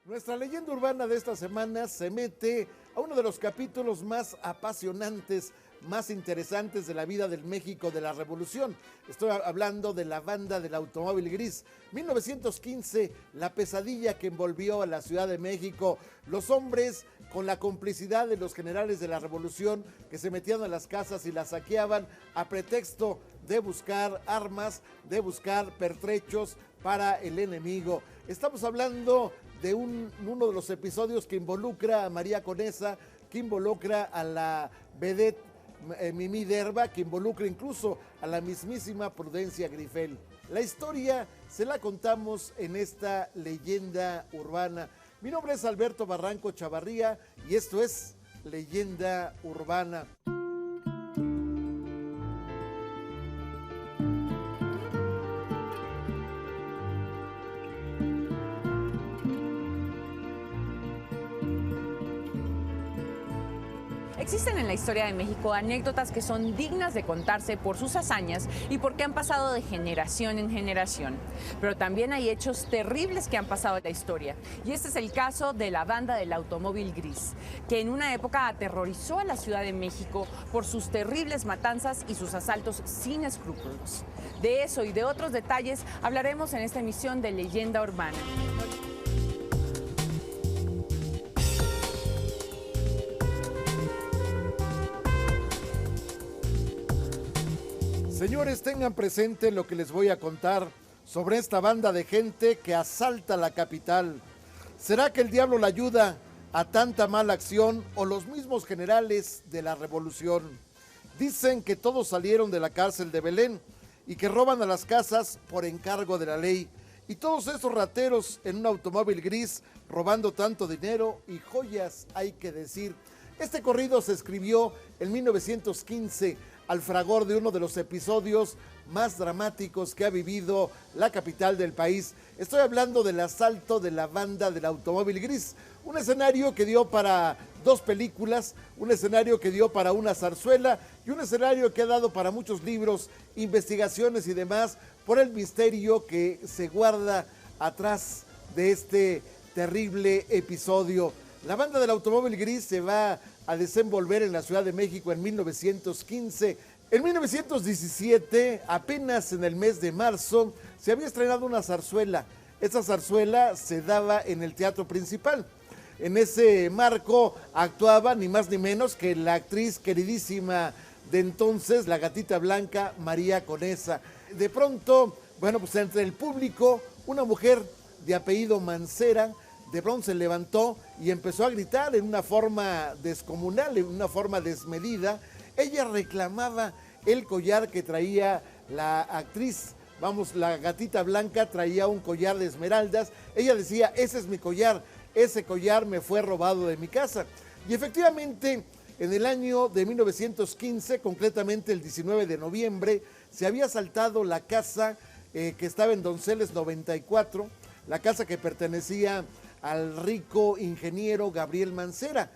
Nuestra leyenda urbana de esta semana se mete a uno de los capítulos más apasionantes, más interesantes de la vida del México de la Revolución. Estoy hablando de la banda del automóvil gris. 1915, la pesadilla que envolvió a la Ciudad de México. Los hombres con la complicidad de los generales de la Revolución que se metían a las casas y las saqueaban a pretexto de buscar armas, de buscar pertrechos para el enemigo. Estamos hablando de uno de los episodios que involucra a María Conesa, que involucra a la vedette Mimi Derba, que involucra incluso a la mismísima Prudencia Grifel. La historia se la contamos en esta leyenda urbana. Mi nombre es Alberto Barranco Chavarría y esto es Leyenda Urbana. Existen en la historia de México anécdotas que son dignas de contarse por sus hazañas y porque han pasado de generación en generación. Pero también hay hechos terribles que han pasado en la historia. Y este es el caso de la banda del automóvil gris, que en una época aterrorizó a la Ciudad de México por sus terribles matanzas y sus asaltos sin escrúpulos. De eso y de otros detalles hablaremos en esta emisión de Leyenda Urbana. Señores, tengan presente lo que les voy a contar sobre esta banda de gente que asalta la capital. ¿Será que el diablo la ayuda a tanta mala acción o los mismos generales de la revolución? Dicen que todos salieron de la cárcel de Belén y que roban a las casas por encargo de la ley. Y todos esos rateros en un automóvil gris robando tanto dinero y joyas, hay que decir. Este corrido se escribió en 1915 al fragor de uno de los episodios más dramáticos que ha vivido la capital del país. Estoy hablando del asalto de la banda del automóvil gris, un escenario que dio para 2 películas, un escenario que dio para una zarzuela y un escenario que ha dado para muchos libros, investigaciones y demás por el misterio que se guarda atrás de este terrible episodio. La banda del automóvil gris se va a desenvolver en la Ciudad de México en 1915. En 1917, apenas en el mes de marzo, se había estrenado una zarzuela. Esa zarzuela se daba en el Teatro Principal. En ese marco actuaba ni más ni menos que la actriz queridísima de entonces, la gatita blanca, María Conesa. De pronto, pues entre el público, una mujer de apellido Mancera, de pronto se levantó y empezó a gritar en una forma descomunal, en una forma desmedida. Ella reclamaba el collar que traía la actriz. La gatita blanca traía un collar de esmeraldas. Ella decía, ese es mi collar, ese collar me fue robado de mi casa. Y efectivamente, en el año de 1915, concretamente el 19 de noviembre, se había asaltado la casa que estaba en Donceles 94, la casa que pertenecía al rico ingeniero Gabriel Mancera.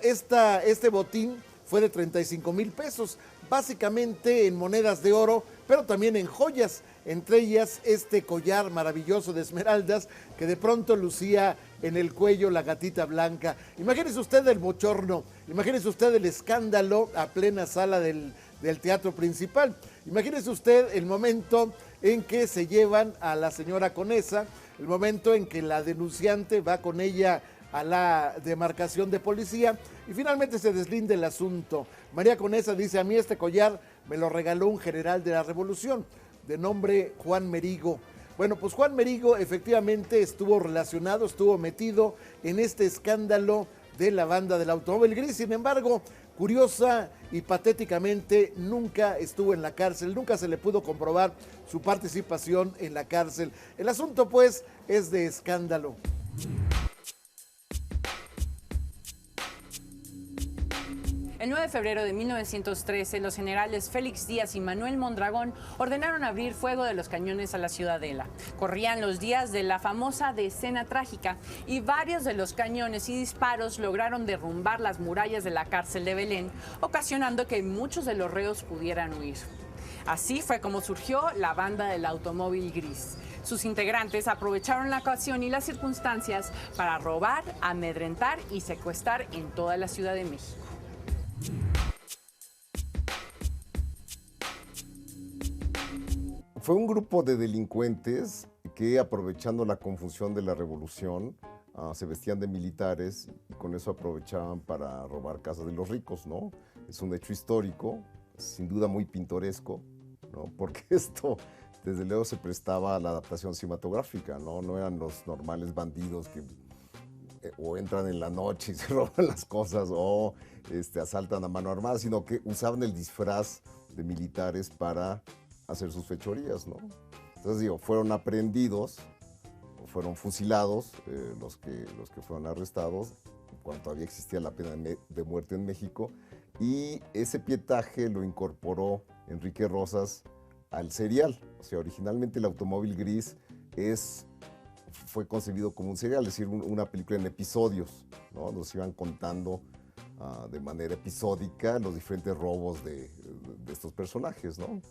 Este botín fue de 35,000 pesos, básicamente en monedas de oro, pero también en joyas, entre ellas este collar maravilloso de esmeraldas que de pronto lucía en el cuello la gatita blanca. Imagínese usted el bochorno, imagínese usted el escándalo a plena sala del Teatro Principal. Imagínese usted el momento en que se llevan a la señora Conesa, el momento en que la denunciante va con ella a la demarcación de policía y finalmente se deslinda el asunto. María Conesa dice, a mí este collar me lo regaló un general de la Revolución, de nombre Juan Merigo. Pues Juan Merigo efectivamente estuvo relacionado, estuvo metido en este escándalo de la banda del automóvil gris. Sin embargo, curiosa y patéticamente, nunca estuvo en la cárcel, nunca se le pudo comprobar su participación en la cárcel. El asunto, pues, es de escándalo. El 9 de febrero de 1913, los generales Félix Díaz y Manuel Mondragón ordenaron abrir fuego de los cañones a la Ciudadela. Corrían los días de la famosa Decena Trágica y varios de los cañones y disparos lograron derrumbar las murallas de la cárcel de Belén, ocasionando que muchos de los reos pudieran huir. Así fue como surgió la banda del automóvil gris. Sus integrantes aprovecharon la ocasión y las circunstancias para robar, amedrentar y secuestrar en toda la Ciudad de México. Fue un grupo de delincuentes que, aprovechando la confusión de la revolución, se vestían de militares y con eso aprovechaban para robar casas de los ricos, ¿no? Es un hecho histórico, sin duda muy pintoresco, ¿no? Porque esto, desde luego, se prestaba a la adaptación cinematográfica, ¿no? No eran los normales bandidos que o entran en la noche y se roban las cosas o asaltan a mano armada, sino que usaban el disfraz de militares para hacer sus fechorías, ¿no? Entonces, digo, fueron aprehendidos, fueron fusilados los que fueron arrestados cuando todavía existía la pena de muerte en México, y ese pietaje lo incorporó Enrique Rosas al serial. O sea, originalmente el automóvil gris fue concebido como un serial, es decir, una película en episodios, ¿no? Nos iban contando de manera episódica los diferentes robos de estos personajes, ¿no?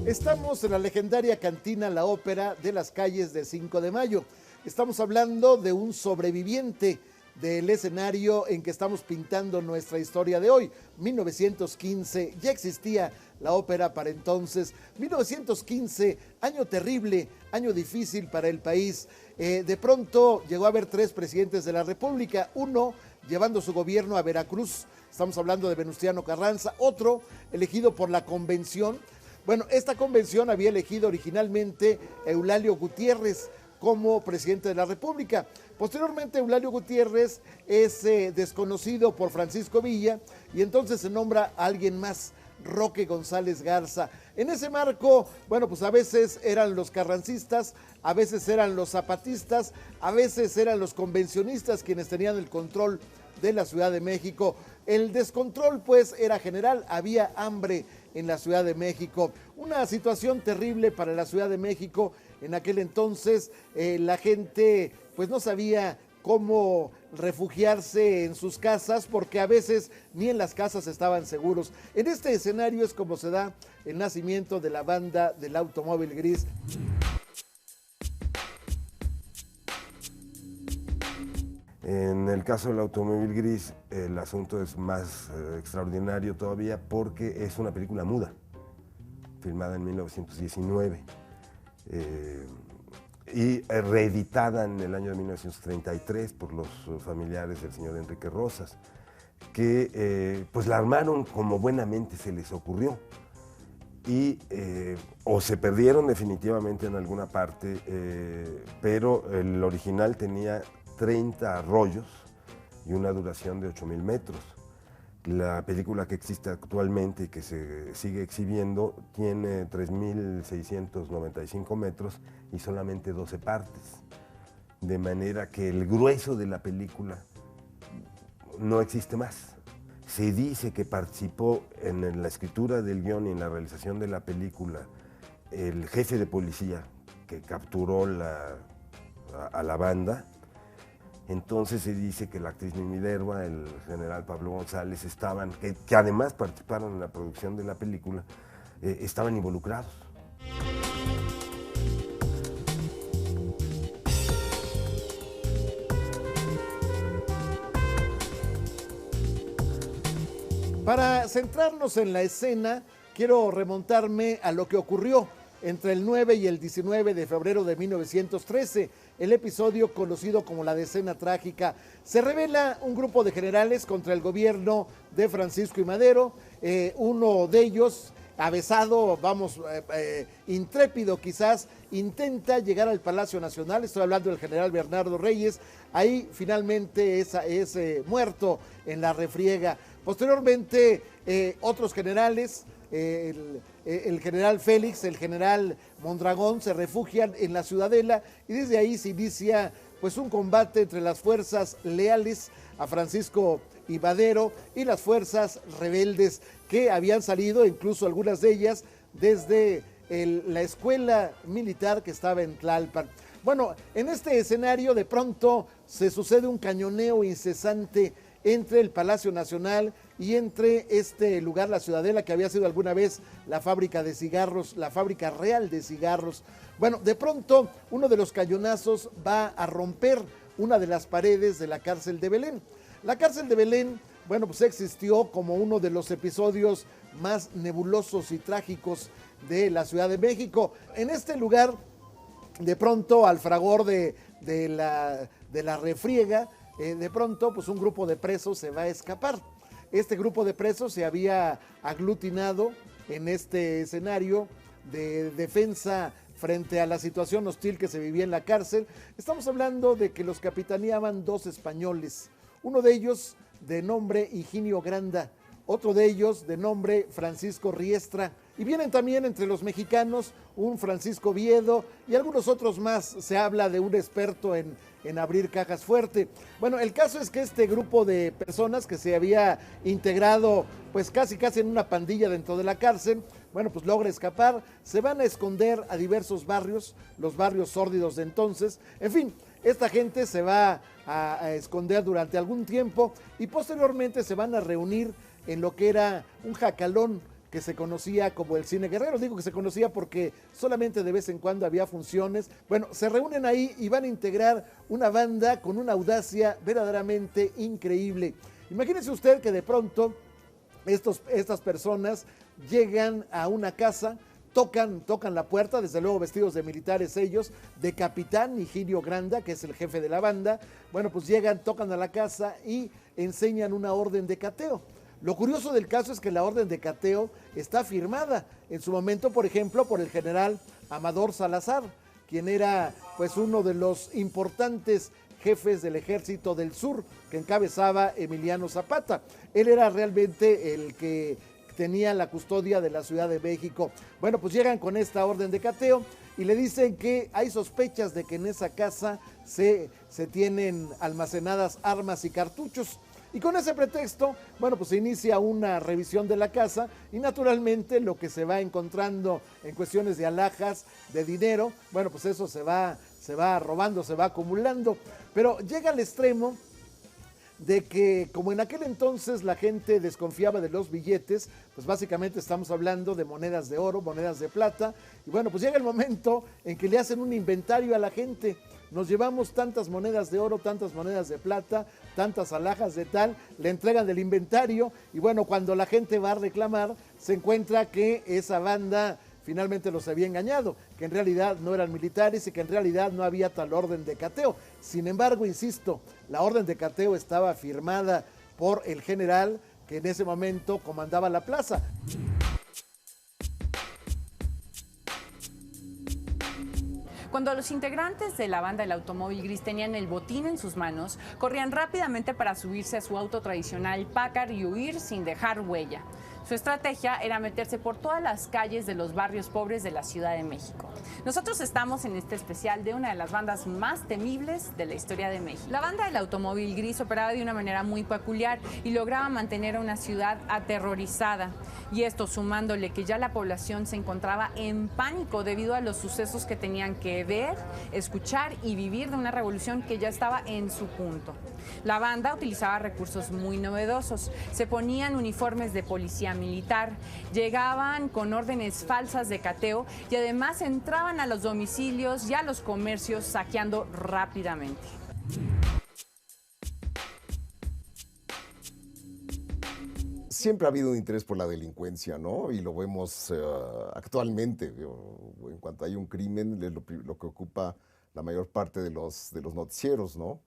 Estamos en la legendaria cantina La Ópera de las calles de 5 de Mayo. Estamos hablando de un sobreviviente del escenario en que estamos pintando nuestra historia de hoy. 1915, ya existía la ópera para entonces. 1915, año terrible, año difícil para el país. De pronto llegó a haber 3 presidentes de la República, uno llevando su gobierno a Veracruz, estamos hablando de Venustiano Carranza, otro elegido por la convención. Bueno, esta convención había elegido originalmente a Eulalio Gutiérrez como presidente de la República. Posteriormente, Eulalio Gutiérrez es desconocido por Francisco Villa y entonces se nombra a alguien más, Roque González Garza. En ese marco, bueno, pues a veces eran los carrancistas, a veces eran los zapatistas, a veces eran los convencionistas quienes tenían el control de la Ciudad de México. El descontrol, pues, era general, había hambre en la Ciudad de México. Una situación terrible para la Ciudad de México. En aquel entonces la gente pues no sabía cómo refugiarse en sus casas porque a veces ni en las casas estaban seguros. En este escenario es como se da el nacimiento de la banda del automóvil gris. En el caso del automóvil gris, el asunto es más extraordinario todavía porque es una película muda, filmada en 1919 y reeditada en el año de 1933 por los familiares del señor Enrique Rosas, que pues la armaron como buenamente se les ocurrió y o se perdieron definitivamente en alguna parte, pero el original tenía 30 rollos y una duración de 8,000 metros. La película que existe actualmente y que se sigue exhibiendo tiene 3,695 metros y solamente 12 partes. De manera que el grueso de la película no existe más. Se dice que participó en la escritura del guión y en la realización de la película el jefe de policía que capturó a la banda. Entonces se dice que la actriz Mimi Lerma, el general Pablo González, que además participaron en la producción de la película, estaban involucrados. Para centrarnos en la escena, quiero remontarme a lo que ocurrió entre el 9 y el 19 de febrero de 1913, el episodio conocido como la Decena Trágica. Se revela un grupo de generales contra el gobierno de Francisco I. Madero, uno de ellos, avesado, intrépido quizás, intenta llegar al Palacio Nacional, estoy hablando del general Bernardo Reyes, ahí finalmente es muerto en la refriega. Posteriormente, otros generales, el general Félix, el general Mondragón, se refugian en la Ciudadela y desde ahí se inicia pues un combate entre las fuerzas leales a Francisco I. Madero y las fuerzas rebeldes que habían salido, incluso algunas de ellas, desde la escuela militar que estaba en Tlalpan. Bueno, en este escenario de pronto se sucede un cañoneo incesante entre el Palacio Nacional y entre este lugar, la Ciudadela, que había sido alguna vez la fábrica de cigarros, la fábrica real de cigarros. Bueno, de pronto uno de los cañonazos va a romper una de las paredes de la cárcel de Belén. La cárcel de Belén, bueno, pues existió como uno de los episodios más nebulosos y trágicos de la Ciudad de México. En este lugar, de pronto, al fragor de la refriega, de pronto, pues un grupo de presos se va a escapar. Este grupo de presos se había aglutinado en este escenario de defensa frente a la situación hostil que se vivía en la cárcel. Estamos hablando de que los capitaneaban 2 españoles, uno de ellos de nombre Higinio Granda, otro de ellos de nombre Francisco Riestra, y vienen también entre los mexicanos un Francisco Viedo y algunos otros más. Se habla de un experto en abrir cajas fuerte. Bueno, el caso es que este grupo de personas que se había integrado pues casi en una pandilla dentro de la cárcel, bueno, pues logra escapar, se van a esconder a diversos barrios, los barrios sórdidos de entonces. En fin, esta gente se va a esconder durante algún tiempo y posteriormente se van a reunir en lo que era un jacalón que se conocía como el Cine Guerrero. Digo que se conocía porque solamente de vez en cuando había funciones. Bueno, se reúnen ahí y van a integrar una banda con una audacia verdaderamente increíble. Imagínense usted que de pronto estas personas llegan a una casa, tocan la puerta, desde luego vestidos de militares ellos, de capitán Higinio Granda, que es el jefe de la banda. Bueno, pues llegan, tocan a la casa y enseñan una orden de cateo. Lo curioso del caso es que la orden de cateo está firmada en su momento, por ejemplo, por el general Amador Salazar, quien era pues uno de los importantes jefes del Ejército del Sur que encabezaba Emiliano Zapata. Él era realmente el que tenía la custodia de la Ciudad de México. Bueno, pues llegan con esta orden de cateo y le dicen que hay sospechas de que en esa casa se tienen almacenadas armas y cartuchos. Y con ese pretexto, bueno, pues se inicia una revisión de la casa y naturalmente lo que se va encontrando en cuestiones de alhajas, de dinero, bueno, pues eso se va robando, se va acumulando. Pero llega al extremo de que, como en aquel entonces la gente desconfiaba de los billetes, pues básicamente estamos hablando de monedas de oro, monedas de plata, y bueno, pues llega el momento en que le hacen un inventario a la gente. Nos llevamos tantas monedas de oro, tantas monedas de plata, tantas alhajas de tal, le entregan el inventario y bueno, cuando la gente va a reclamar, se encuentra que esa banda finalmente los había engañado, que en realidad no eran militares y que en realidad no había tal orden de cateo. Sin embargo, insisto, la orden de cateo estaba firmada por el general que en ese momento comandaba la plaza. Cuando los integrantes de la banda del Automóvil Gris tenían el botín en sus manos, corrían rápidamente para subirse a su auto tradicional Packard y huir sin dejar huella. Su estrategia era meterse por todas las calles de los barrios pobres de la Ciudad de México. Nosotros estamos en este especial de una de las bandas más temibles de la historia de México. La banda del Automóvil Gris operaba de una manera muy peculiar y lograba mantener a una ciudad aterrorizada. Y esto sumándole que ya la población se encontraba en pánico debido a los sucesos que tenían que ver, escuchar y vivir de una revolución que ya estaba en su punto. La banda utilizaba recursos muy novedosos. Se ponían uniformes de policía militar, llegaban con órdenes falsas de cateo y además entraban a los domicilios y a los comercios saqueando rápidamente. Siempre ha habido un interés por la delincuencia, ¿no? Y lo vemos actualmente. En cuanto hay un crimen, es lo que ocupa la mayor parte de los noticieros, ¿no?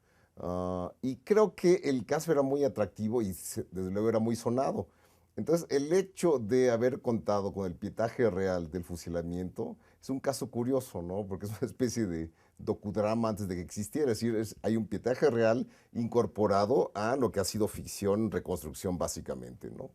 Y creo que el caso era muy atractivo y desde luego era muy sonado. Entonces, el hecho de haber contado con el pietaje real del fusilamiento es un caso curioso, ¿no? Porque es una especie de docudrama antes de que existiera. Es decir, hay un pietaje real incorporado a lo que ha sido ficción, reconstrucción básicamente, ¿no?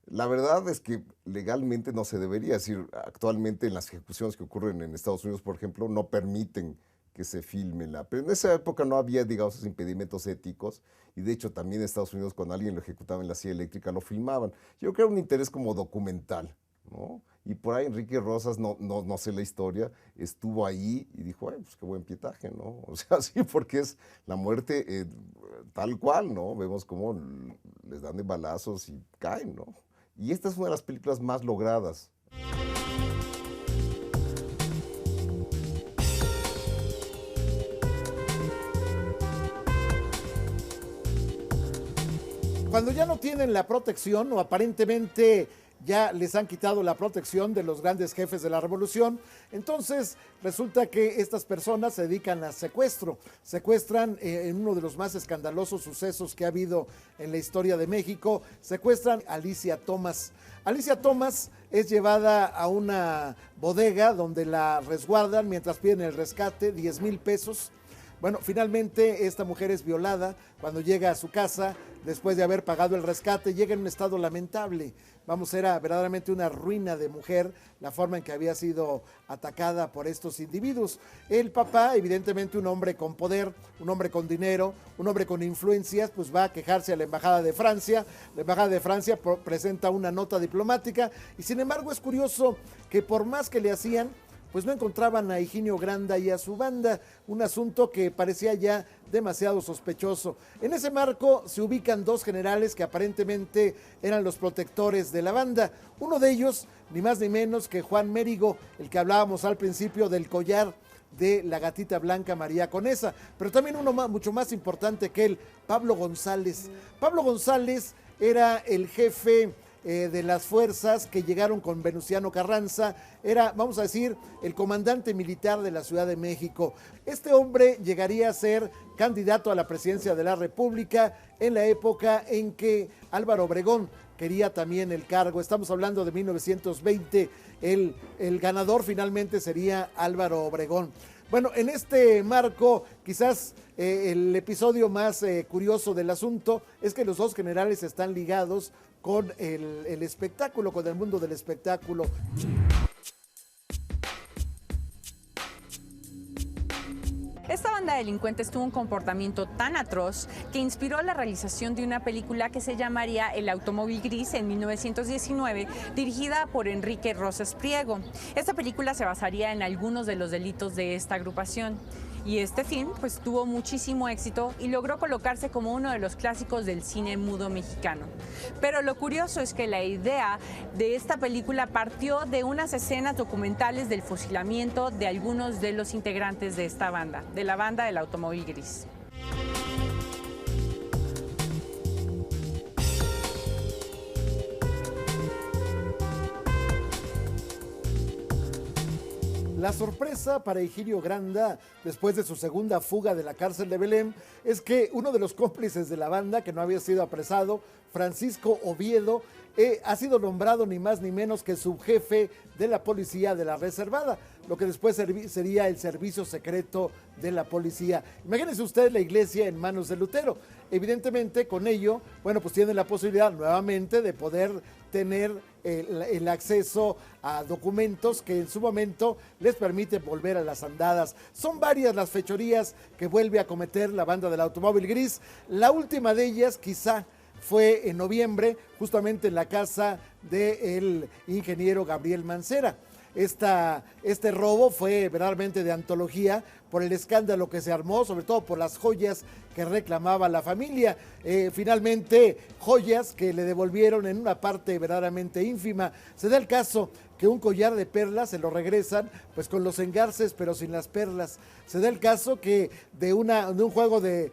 La verdad es que legalmente no se debería. Es decir, actualmente en las ejecuciones que ocurren en Estados Unidos, por ejemplo, no permiten que se filme pero en esa época no había, digamos, esos impedimentos éticos, y de hecho también en Estados Unidos cuando alguien lo ejecutaba en la silla eléctrica lo filmaban. Yo creo que era un interés como documental, ¿no? Y por ahí Enrique Rosas, no sé la historia, estuvo ahí y dijo, ay, pues qué buen pietaje, ¿no? O sea, sí, porque es la muerte tal cual, ¿no? Vemos cómo les dan de balazos y caen, ¿no? Y esta es una de las películas más logradas. Cuando ya no tienen la protección o aparentemente ya les han quitado la protección de los grandes jefes de la revolución, entonces resulta que estas personas se dedican a secuestro. Secuestran en uno de los más escandalosos sucesos que ha habido en la historia de México, secuestran a Alicia Thomas. Alicia Thomas es llevada a una bodega donde la resguardan mientras piden el rescate, 10,000 pesos. Bueno, finalmente esta mujer es violada cuando llega a su casa, después de haber pagado el rescate, llega en un estado lamentable. Vamos, era verdaderamente una ruina de mujer la forma en que había sido atacada por estos individuos. El papá, evidentemente un hombre con poder, un hombre con dinero, un hombre con influencias, pues va a quejarse a la Embajada de Francia. La Embajada de Francia presenta una nota diplomática y sin embargo es curioso que por más que le hacían, pues no encontraban a Higinio Granda y a su banda, un asunto que parecía ya demasiado sospechoso. En ese marco se ubican dos generales que aparentemente eran los protectores de la banda. Uno de ellos, ni más ni menos que Juan Mérigo, el que hablábamos al principio del collar de la gatita blanca María Conesa, pero también uno mucho más importante que él, Pablo González. Pablo González era el jefe de las fuerzas que llegaron con Venustiano Carranza, era, vamos a decir, el comandante militar de la Ciudad de México. Este hombre llegaría a ser candidato a la presidencia de la República en la época en que Álvaro Obregón quería también el cargo. Estamos hablando de 1920, el ganador finalmente sería Álvaro Obregón. Bueno, en este marco, quizás el episodio más curioso del asunto es que los dos generales están ligados con el espectáculo, con el mundo del espectáculo. Esta banda de delincuentes tuvo un comportamiento tan atroz que inspiró la realización de una película que se llamaría El automóvil gris en 1919, dirigida por Enrique Rosas Priego. Esta película se basaría en algunos de los delitos de esta agrupación. Y este film pues tuvo muchísimo éxito y logró colocarse como uno de los clásicos del cine mudo mexicano. Pero lo curioso es que la idea de esta película partió de unas escenas documentales del fusilamiento de algunos de los integrantes de esta banda, de la banda del automóvil gris. La sorpresa para Higinio Granda, después de su segunda fuga de la cárcel de Belém, es que uno de los cómplices de la banda, que no había sido apresado, Francisco Oviedo, ha sido nombrado ni más ni menos que subjefe de la policía de la reservada, lo que después sería el servicio secreto de la policía. Imagínense usted la iglesia en manos de Lutero. Evidentemente, con ello, bueno, pues tiene la posibilidad nuevamente de poder tener el acceso a documentos que en su momento les permite volver a las andadas. Son varias las fechorías que vuelve a cometer la banda del automóvil gris. La última de ellas quizá fue en noviembre, justamente en la casa del ingeniero Gabriel Mancera. Este robo fue verdaderamente de antología por el escándalo que se armó, sobre todo por las joyas que reclamaba la familia. Finalmente, joyas que le devolvieron en una parte verdaderamente ínfima. Se da el caso que un collar de perlas se lo regresan, pues con los engarces, pero sin las perlas. Se da el caso que de un juego de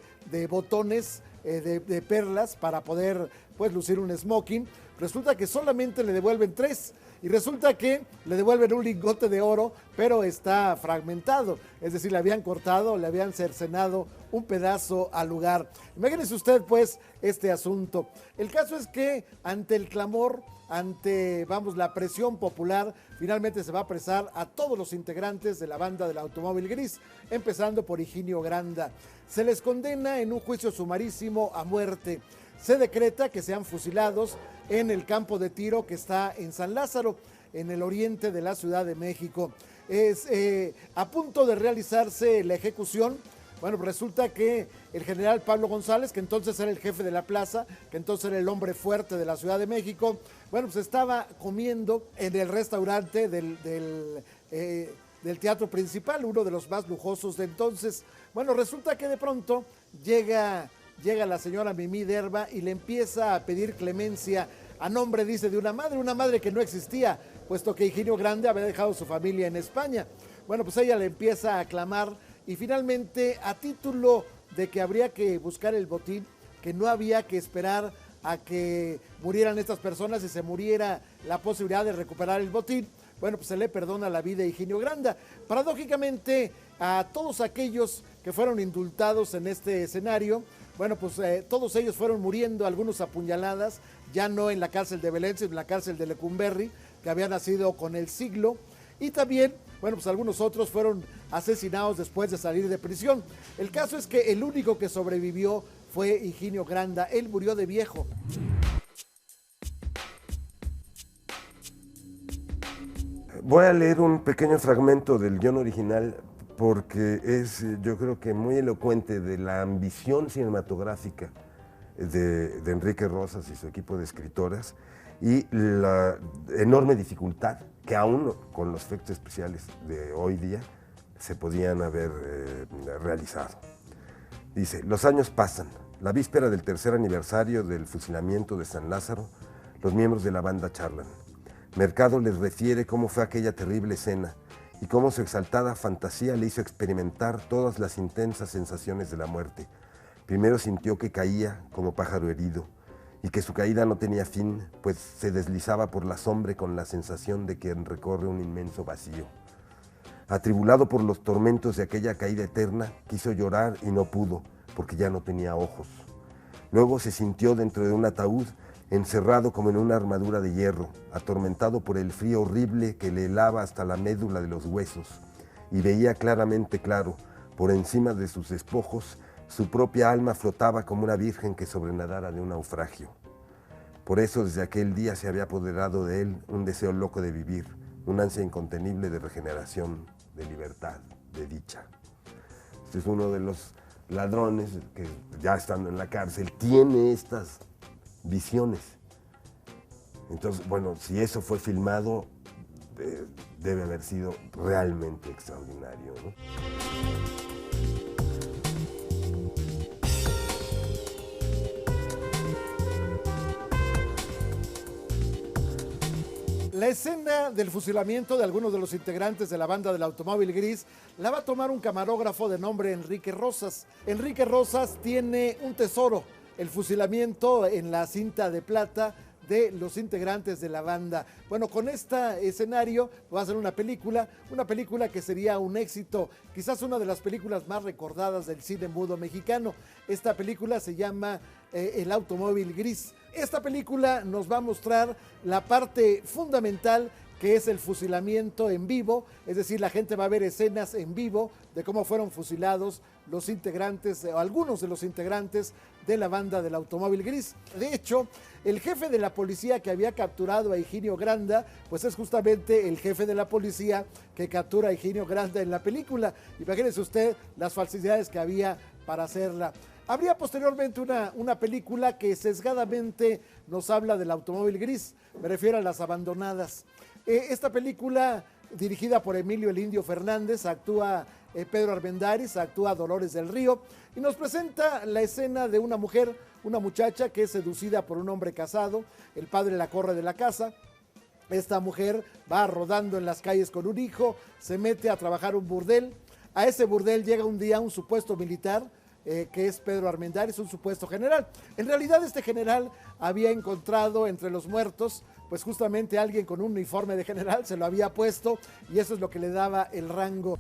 botones de perlas para poder pues lucir un smoking, resulta que solamente le devuelven 3. Y resulta que le devuelven un lingote de oro, pero está fragmentado. Es decir, le habían cortado, le habían cercenado un pedazo al lugar. Imagínese usted, pues, este asunto. El caso es que ante el clamor, ante, la presión popular, finalmente se va a apresar a todos los integrantes de la banda del automóvil gris, empezando por Higinio Granda. Se les condena en un juicio sumarísimo a muerte. Se decreta que sean fusilados en el campo de tiro que está en San Lázaro, en el oriente de la Ciudad de México. A punto de realizarse la ejecución, Bueno, resulta que el general Pablo González, que entonces era el jefe de la plaza, que entonces era el hombre fuerte de la Ciudad de México, bueno, pues estaba comiendo en el restaurante del teatro principal, uno de los más lujosos de entonces. Bueno, resulta que de pronto llega la señora Mimí Derba y le empieza a pedir clemencia a nombre, dice, de una madre que no existía, puesto que Higinio Grande había dejado su familia en España. Bueno, pues ella le empieza a clamar y finalmente, a título de que habría que buscar el botín, que no había que esperar a que murieran estas personas y se muriera la posibilidad de recuperar el botín, bueno, pues se le perdona la vida a Higinio Granda. Paradójicamente, a todos aquellos que fueron indultados en este escenario, bueno, pues todos ellos fueron muriendo, algunos apuñaladas, ya no en la cárcel de Belén, sino en la cárcel de Lecumberri, que había nacido con el siglo, y también, bueno, pues algunos otros fueron asesinados después de salir de prisión. El caso es que el único que sobrevivió fue Higinio Granda, él murió de viejo. Voy a leer un pequeño fragmento del guión original porque es, yo creo que muy elocuente de la ambición cinematográfica de Enrique Rosas y su equipo de escritoras y la enorme dificultad que aún con los efectos especiales de hoy día se podían haber realizado. Dice, los años pasan. La víspera del tercer aniversario del fusilamiento de San Lázaro, los miembros de la banda charlan. Mercado les refiere cómo fue aquella terrible escena y cómo su exaltada fantasía le hizo experimentar todas las intensas sensaciones de la muerte. Primero sintió que caía como pájaro herido y que su caída no tenía fin, pues se deslizaba por la sombra con la sensación de quien recorre un inmenso vacío. Atribulado por los tormentos de aquella caída eterna, quiso llorar y no pudo, porque ya no tenía ojos. Luego se sintió dentro de un ataúd, encerrado como en una armadura de hierro, atormentado por el frío horrible que le helaba hasta la médula de los huesos, y veía claramente claro, por encima de sus despojos, su propia alma flotaba como una virgen que sobrenadara de un naufragio. Por eso desde aquel día se había apoderado de él un deseo loco de vivir, un ansia incontenible de regeneración, de libertad, de dicha. Este es uno de los ladrones que ya estando en la cárcel tiene estas visiones. Entonces, bueno, si eso fue filmado, debe haber sido realmente extraordinario, ¿no? La escena del fusilamiento de algunos de los integrantes de la banda del Automóvil Gris la va a tomar un camarógrafo de nombre Enrique Rosas. Enrique Rosas tiene un tesoro, el fusilamiento en la cinta de plata de los integrantes de la banda. Bueno, con este escenario va a ser una película que sería un éxito, quizás una de las películas más recordadas del cine mudo mexicano. Esta película se llama El Automóvil Gris. Esta película nos va a mostrar la parte fundamental que es el fusilamiento en vivo, es decir, la gente va a ver escenas en vivo de cómo fueron fusilados los integrantes, o algunos de los integrantes de la banda del Automóvil Gris. De hecho, el jefe de la policía que había capturado a Higinio Granda, pues es justamente el jefe de la policía que captura a Higinio Granda en la película. Imagínese usted las falsidades que había para hacerla. Habría posteriormente una película que sesgadamente nos habla del Automóvil Gris, me refiero a Las Abandonadas. Esta película, dirigida por Emilio el Indio Fernández, actúa Pedro Armendáriz, actúa Dolores del Río y nos presenta la escena de una mujer, una muchacha que es seducida por un hombre casado, el padre la corre de la casa. Esta mujer va rodando en las calles con un hijo, se mete a trabajar un burdel. A ese burdel llega un día un supuesto militar, que es Pedro Armendáriz, un supuesto general. En realidad este general había encontrado entre los muertos pues justamente alguien con un uniforme de general, se lo había puesto y eso es lo que le daba el rango.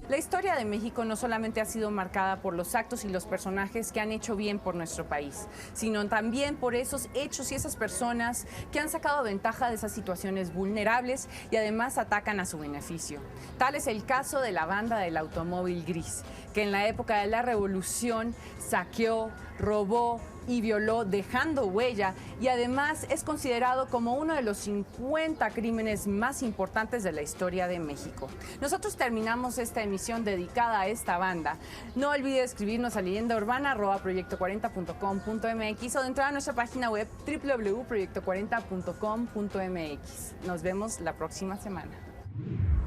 La historia de México no solamente ha sido marcada por los actos y los personajes que han hecho bien por nuestro país, sino también por esos hechos y esas personas que han sacado ventaja de esas situaciones vulnerables y además atacan a su beneficio. Tal es el caso de la banda del Automóvil Gris, que en la época de la Revolución saqueó, robó y violó dejando huella, y además es considerado como uno de los 50 crímenes más importantes de la historia de México. Nosotros terminamos esta emisión dedicada a esta banda. No olvide escribirnos a leyendaurbana@proyecto40.com.mx o de entrar a nuestra página web www.proyecto40.com.mx. Nos vemos la próxima semana.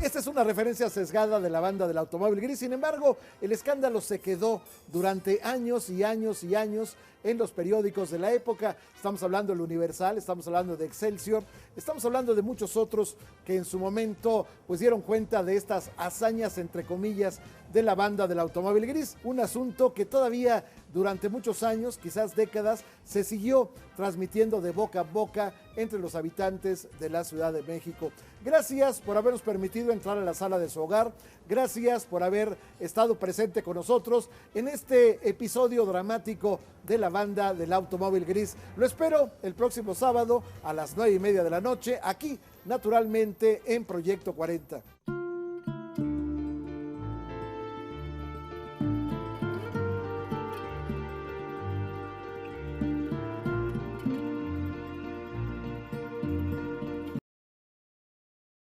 Esta es una referencia sesgada de la banda del automóvil gris. Sin embargo, el escándalo se quedó durante años y años y años en los periódicos de la época. Estamos hablando del Universal, estamos hablando de Excelsior, estamos hablando de muchos otros que en su momento pues dieron cuenta de estas hazañas, entre comillas, de la banda del automóvil gris. Un asunto que todavía durante muchos años, quizás décadas, se siguió transmitiendo de boca a boca entre los habitantes de la Ciudad de México. Gracias por habernos permitido entrar a la sala de su hogar. Gracias por haber estado presente con nosotros en este episodio dramático de la banda del automóvil gris. Lo espero el próximo sábado a las 9:30 de la noche, aquí naturalmente en Proyecto 40.